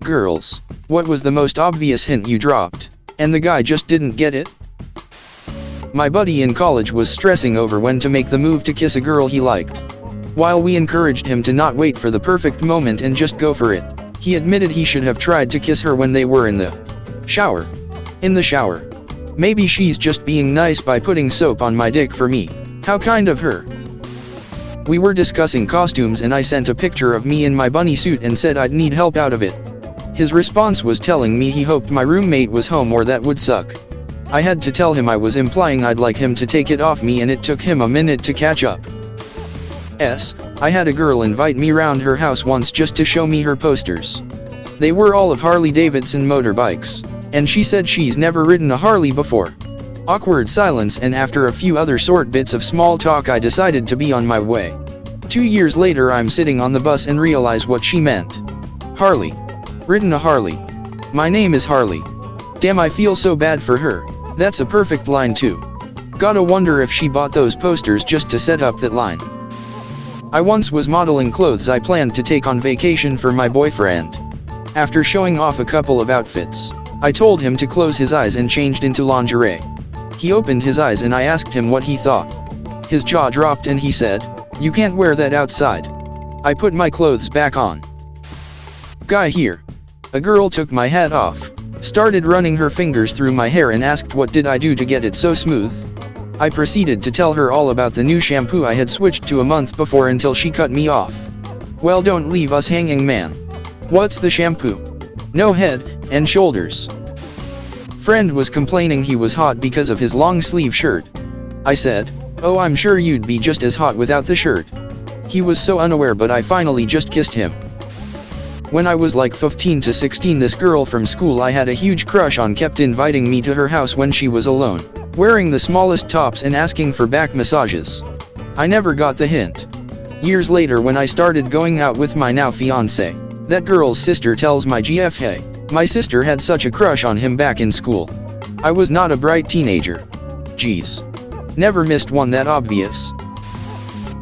girls. What was the most obvious hint you dropped, and the guy just didn't get it? My buddy in college was stressing over when to make the move to kiss a girl he liked. While we encouraged him to not wait for the perfect moment and just go for it, he admitted he should have tried to kiss her when they were in the shower. In the shower. Maybe she's just being nice by putting soap on my dick for me. How kind of her. We were discussing costumes and I sent a picture of me in my bunny suit and said I'd need help out of it. His response was telling me he hoped my roommate was home or that would suck. I had to tell him I was implying I'd like him to take it off me and it took him a minute to catch up. I had a girl invite me round her house once just to show me her posters. They were all of Harley-Davidson motorbikes, and she said she's never ridden a Harley before. Awkward silence, and after a few other short bits of small talk I decided to be on my way. 2 years later I'm sitting on the bus and realize what she meant. Harley. Ridden a Harley. My name is Harley. Damn, I feel so bad for her. That's a perfect line too. Gotta wonder if she bought those posters just to set up that line. I once was modeling clothes I planned to take on vacation for my boyfriend. After showing off a couple of outfits, I told him to close his eyes and changed into lingerie. He opened his eyes and I asked him what he thought. His jaw dropped and he said, "You can't wear that outside." I put my clothes back on. Guy here. A girl took my hat off, started running her fingers through my hair and asked what did I do to get it so smooth. I proceeded to tell her all about the new shampoo I had switched to a month before until she cut me off. "Well, don't leave us hanging, man. What's the shampoo?" "No, Head and Shoulders." Friend was complaining he was hot because of his long sleeve shirt. I said, "Oh, I'm sure you'd be just as hot without the shirt." He was so unaware, but I finally just kissed him. When I was like 15 to 16, this girl from school I had a huge crush on kept inviting me to her house when she was alone, wearing the smallest tops and asking for back massages. I never got the hint. Years later, when I started going out with my now fiance, that girl's sister tells my GF, "Hey, my sister had such a crush on him back in school." I was not a bright teenager. Geez. Never missed one that obvious.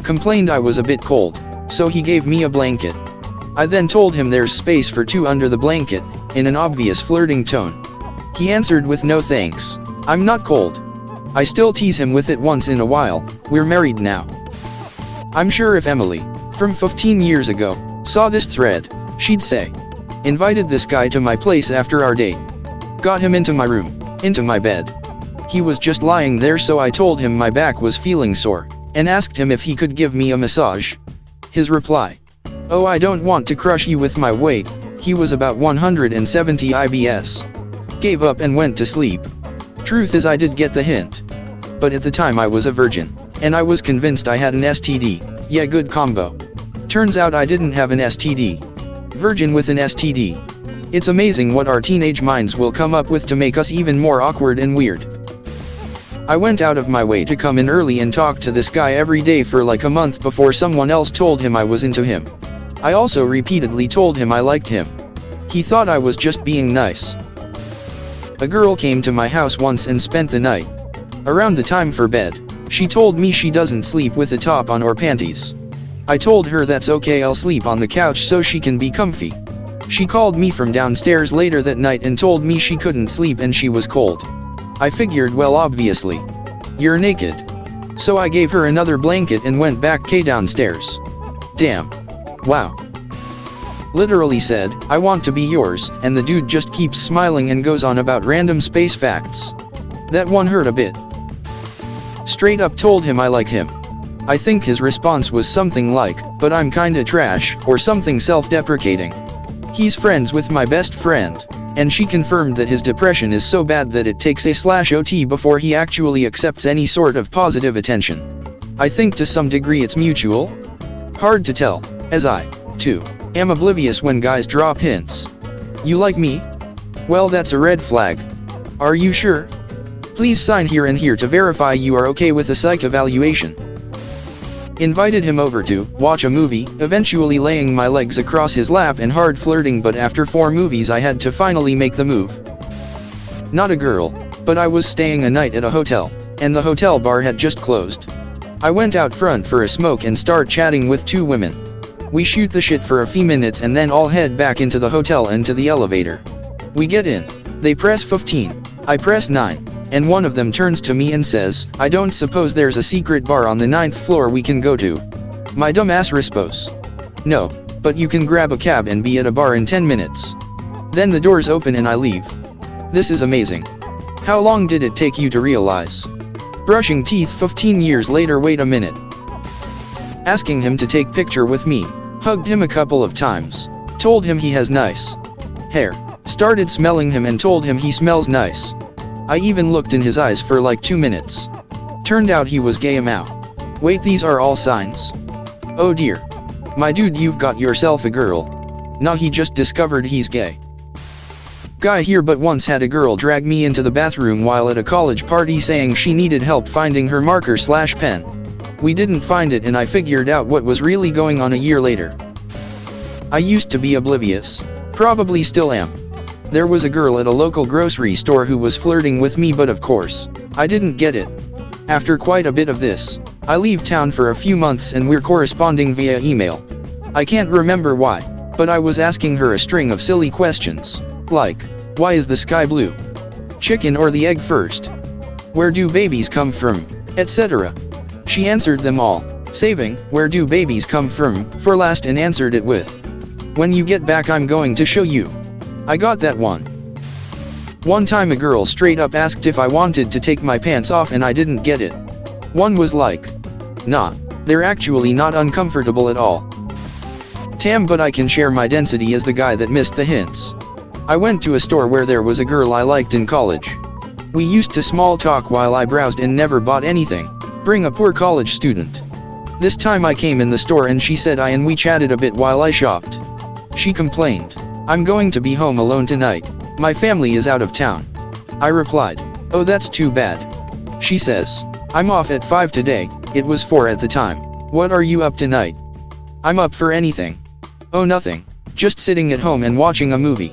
Complained I was a bit cold, so he gave me a blanket. I then told him there's space for two under the blanket, in an obvious flirting tone. He answered with "No thanks. I'm not cold." I still tease him with it once in a while. We're married now. I'm sure if Emily, from 15 years ago, saw this thread, she'd say, "Invited this guy to my place after our date. Got him into my room, into my bed. He was just lying there, so I told him my back was feeling sore, and asked him if he could give me a massage." His reply, "Oh, I don't want to crush you with my weight." He was about 170 IBS. Gave up and went to sleep. Truth is, I did get the hint. But at the time I was a virgin, and I was convinced I had an STD. Yeah, good combo. Turns out I didn't have an STD. Virgin with an STD. It's amazing what our teenage minds will come up with to make us even more awkward and weird. I went out of my way to come in early and talk to this guy every day for like a month before someone else told him I was into him. I also repeatedly told him I liked him. He thought I was just being nice. A girl came to my house once and spent the night. Around the time for bed, she told me she doesn't sleep with a top on or panties. I told her that's okay, I'll sleep on the couch so she can be comfy. She called me from downstairs later that night and told me she couldn't sleep and she was cold. I figured, well, obviously, you're naked. So I gave her another blanket and went back downstairs. Damn. Wow. Literally said, "I want to be yours," and the dude just keeps smiling and goes on about random space facts. That one hurt a bit. Straight up told him I like him. I think his response was something like, "But I'm kinda trash," or something self-deprecating. He's friends with my best friend, and she confirmed that his depression is so bad that it takes a/OT before he actually accepts any sort of positive attention. I think to some degree it's mutual. Hard to tell, as I, too, am oblivious when guys drop hints. "You like me?" Well, that's a red flag. Are you sure? Please sign here and here to verify you are okay with a psych evaluation. Invited him over to watch a movie, eventually laying my legs across his lap and hard flirting, but after 4 movies I had to finally make the move. Not a girl, but I was staying a night at a hotel, and the hotel bar had just closed. I went out front for a smoke and start chatting with 2 women. We shoot the shit for a few minutes and then all head back into the hotel and to the elevator. We get in. They press 15. I press 9. And one of them turns to me and says, "I don't suppose there's a secret bar on the 9th floor we can go to?" My dumbass responds, "No, but you can grab a cab and be at a bar in 10 minutes. Then the doors open and I leave. This is amazing. How long did it take you to realize?" Brushing teeth 15 years later. Wait a minute. Asking him to take picture with me. Hugged him a couple of times. Told him he has nice hair. Started smelling him and told him he smells nice. I even looked in his eyes for like 2 minutes. Turned out he was gay. Wait, these are all signs? Oh dear. My dude, you've got yourself a girl. Nah, he just discovered he's gay. Guy here but once had a girl drag me into the bathroom while at a college party saying she needed help finding her marker/pen. We didn't find it and I figured out what was really going on a year later. I used to be oblivious. Probably still am. There was a girl at a local grocery store who was flirting with me, but of course, I didn't get it. After quite a bit of this, I leave town for a few months and we're corresponding via email. I can't remember why, but I was asking her a string of silly questions, like, why is the sky blue? Chicken or the egg first? Where do babies come from? Etc. She answered them all, saving, where do babies come from, for last and answered it with, when you get back I'm going to show you. I got that one. One time a girl straight up asked if I wanted to take my pants off and I didn't get it. One was like, nah, they're actually not uncomfortable at all. Damn, but I can share my density as the guy that missed the hints. I went to a store where there was a girl I liked in college. We used to small talk while I browsed and never bought anything. Bring a poor college student. This time I came in the store and she said and we chatted a bit while I shopped. She complained, "I'm going to be home alone tonight. My family is out of town." I replied, "Oh, that's too bad." She says, "I'm off at 5 today." It was 4 at the time. "What are you up tonight?" "I'm up for anything." "Oh, nothing. Just sitting at home and watching a movie."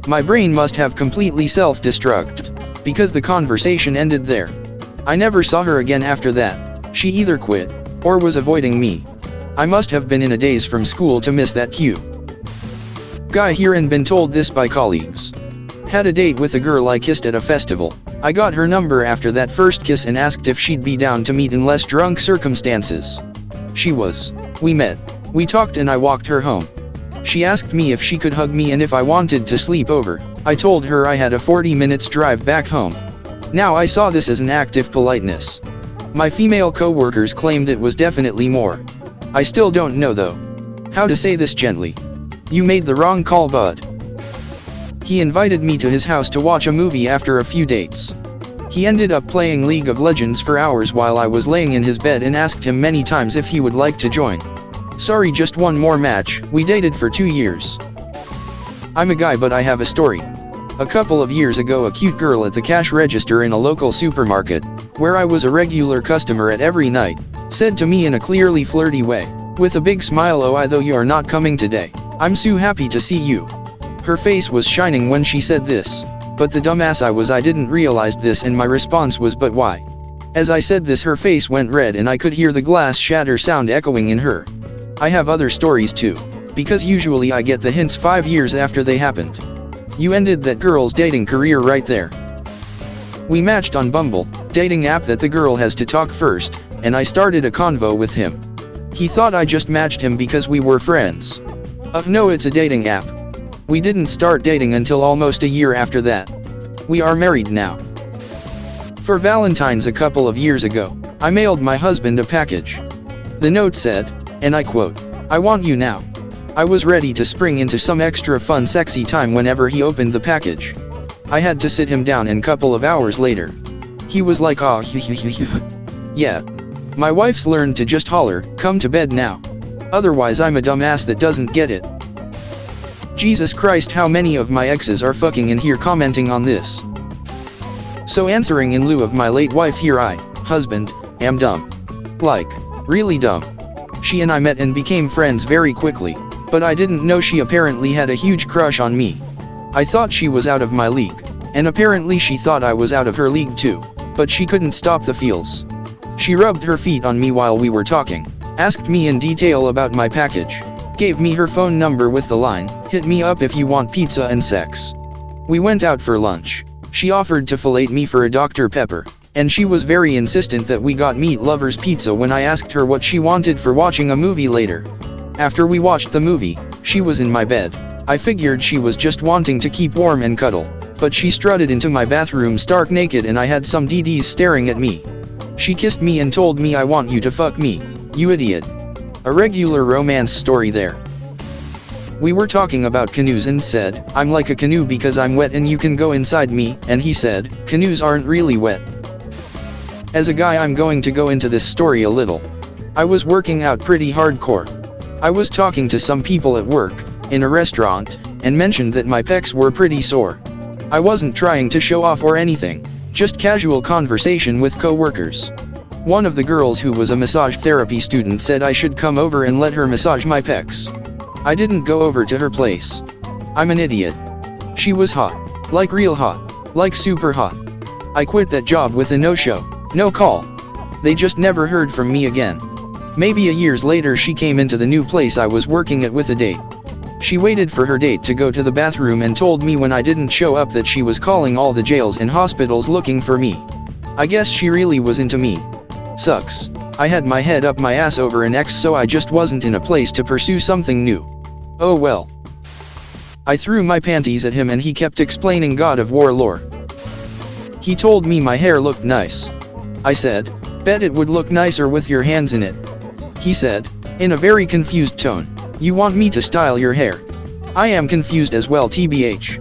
My brain must have completely self-destructed, because the conversation ended there. I never saw her again after that. She either quit, or was avoiding me. I must have been in a daze from school to miss that cue. Guy here and been told this by colleagues. Had a date with a girl I kissed at a festival. I got her number after that first kiss and asked if she'd be down to meet in less drunk circumstances. She was. We met. We talked and I walked her home. She asked me if she could hug me and if I wanted to sleep over. I told her I had a 40 minutes drive back home. Now I saw this as an act of politeness. My female co-workers claimed it was definitely more. I still don't know though how to say this gently. You made the wrong call, bud. He invited me to his house to watch a movie after a few dates. He ended up playing League of Legends for hours while I was laying in his bed and asked him many times if he would like to join. Sorry, just one more match. We dated for 2 years. I'm a guy but I have a story. A couple of years ago a cute girl at the cash register in a local supermarket, where I was a regular customer at every night, said to me in a clearly flirty way, with a big smile, "Oh, I though you are not coming today. I'm so happy to see you." Her face was shining when she said this, but the dumbass I didn't realize this and my response was, "But why?" As I said this her face went red and I could hear the glass shatter sound echoing in her. I have other stories too, because usually I get the hints 5 years after they happened. You ended that girl's dating career right there. We matched on Bumble, dating app that the girl has to talk first, and I started a convo with him. He thought I just matched him because we were friends. No, it's a dating app. We didn't start dating until almost a year after that. We are married now. For Valentine's a couple of years ago, I mailed my husband a package. The note said, and I quote, "I want you now." I was ready to spring into some extra fun sexy time whenever he opened the package. I had to sit him down and couple of hours later. He was like, "Oh, yeah. My wife's learned to just holler, 'Come to bed now.' Otherwise I'm a dumbass that doesn't get it." Jesus Christ, how many of my exes are fucking in here commenting on this? So answering in lieu of my late wife here, I, husband, am dumb. Like, really dumb. She and I met and became friends very quickly, but I didn't know she apparently had a huge crush on me. I thought she was out of my league, and apparently she thought I was out of her league too, but she couldn't stop the feels. She rubbed her feet on me while we were talking, asked me in detail about my package. gave me her phone number with the line, "Hit me up if you want pizza and sex." We went out for lunch. She offered to fillet me for a Dr. Pepper, and she was very insistent that we got meat lovers pizza when I asked her what she wanted for watching a movie later. After we watched the movie, she was in my bed. I figured she was just wanting to keep warm and cuddle, but she strutted into my bathroom stark naked and I had some DDs staring at me. She kissed me and told me, "I want you to fuck me, you idiot." A regular romance story there. We were talking about canoes and said, "I'm like a canoe because I'm wet and you can go inside me," and he said, "Canoes aren't really wet." As a guy, I'm going to go into this story a little. I was working out pretty hardcore. I was talking to some people at work, in a restaurant, and mentioned that my pecs were pretty sore. I wasn't trying to show off or anything, just casual conversation with co-workers. One of the girls who was a massage therapy student said I should come over and let her massage my pecs. I didn't go over to her place. I'm an idiot. She was hot. Like real hot. Like super hot. I quit that job with a no-show, no call. They just never heard from me again. Maybe a years later she came into the new place I was working at with a date. She waited for her date to go to the bathroom and told me when I didn't show up that she was calling all the jails and hospitals looking for me. I guess she really was into me. Sucks. I had my head up my ass over an ex, so I just wasn't in a place to pursue something new. Oh well. I threw my panties at him and he kept explaining God of War lore. He told me my hair looked nice. I said, "Bet it would look nicer with your hands in it." He said, in a very confused tone, "You want me to style your hair?" I am confused as well, tbh.